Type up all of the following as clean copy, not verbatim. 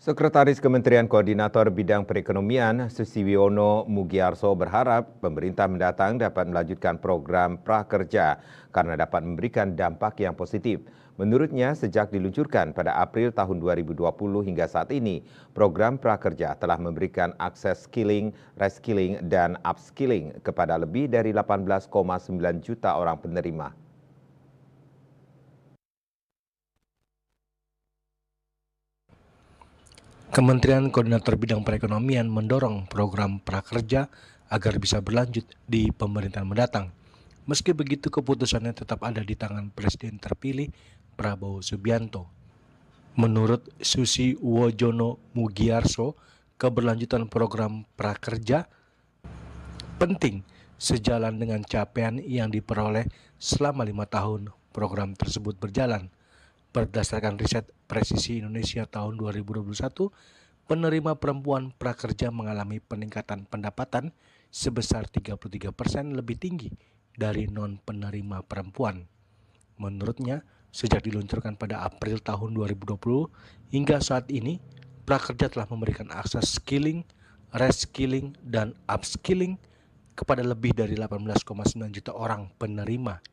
Sekretaris Kementerian Koordinator Bidang Perekonomian Susiwiono Mugiarso berharap pemerintah mendatang dapat melanjutkan program prakerja karena dapat memberikan dampak yang positif. Menurutnya, sejak diluncurkan pada April tahun 2020 hingga saat ini, program prakerja telah memberikan akses skilling, reskilling, dan upskilling kepada lebih dari 18,9 juta orang penerima. Kementerian Koordinator Bidang Perekonomian mendorong program prakerja agar bisa berlanjut di pemerintahan mendatang. Meski begitu, keputusannya tetap ada di tangan Presiden terpilih Prabowo Subianto. Menurut Susi Wojono Mugiarso, keberlanjutan program prakerja penting sejalan dengan capaian yang diperoleh selama 5 tahun program tersebut berjalan. Berdasarkan riset Presisi Indonesia tahun 2021, penerima perempuan prakerja mengalami peningkatan pendapatan sebesar 33% lebih tinggi dari non-penerima perempuan. Menurutnya, sejak diluncurkan pada April tahun 2020 hingga saat ini, prakerja telah memberikan akses skilling, reskilling, dan upskilling kepada lebih dari 18,9 juta orang penerima.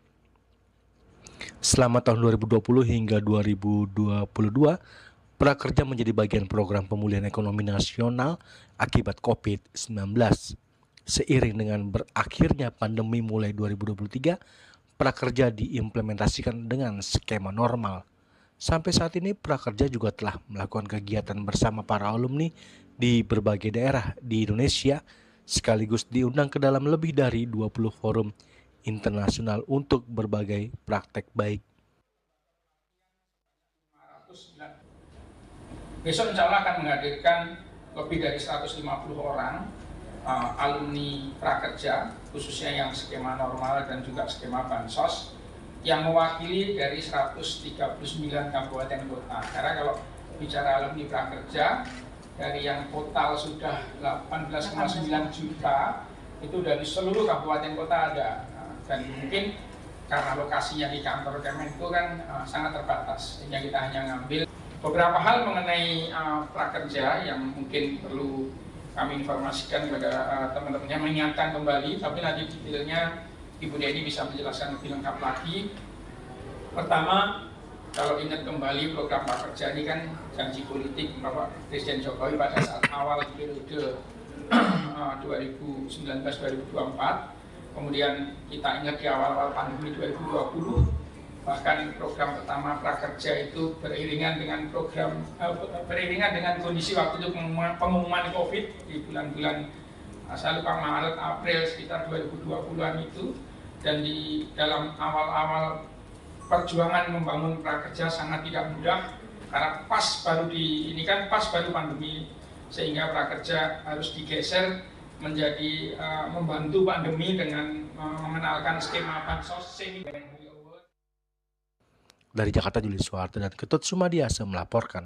Selama tahun 2020 hingga 2022, prakerja menjadi bagian program pemulihan ekonomi nasional akibat COVID-19. Seiring dengan berakhirnya pandemi mulai 2023, prakerja diimplementasikan dengan skema normal. Sampai saat ini, prakerja juga telah melakukan kegiatan bersama para alumni di berbagai daerah di Indonesia, sekaligus diundang ke dalam lebih dari 20 forum internasional untuk berbagai praktek baik. Besok insya Allah akan menghadirkan lebih dari 150 orang alumni prakerja, khususnya yang skema normal dan juga skema bansos, yang mewakili dari 139 kabupaten kota. Karena kalau bicara alumni prakerja, dari yang total sudah 18,9 juta, itu dari seluruh kabupaten kota ada. Dan mungkin karena lokasinya di kantor Kemenko kan sangat terbatas, sehingga kita hanya ngambil beberapa hal mengenai prakerja yang mungkin perlu kami informasikan kepada teman-temannya, mengingatkan kembali, tapi nanti detailnya Ibu Deni bisa menjelaskan lebih lengkap lagi. Pertama, kalau ingat kembali program prakerja ini kan janji politik Bapak Presiden Jokowi pada saat awal periode 2019-2024. Kemudian kita ingat di awal-awal pandemi 2020, bahkan program pertama prakerja itu beriringan dengan kondisi waktu itu pengumuman COVID di bulan-bulan saya lupa Maret, April sekitar 2020-an itu, dan di dalam awal-awal perjuangan membangun prakerja sangat tidak mudah karena pas baru pandemi, sehingga prakerja harus digeser menjadi membantu pandemi dengan mengenalkan skema bansos semi. Dari Jakarta, Julius Suharto dan Ketut Sumadiasa melaporkan.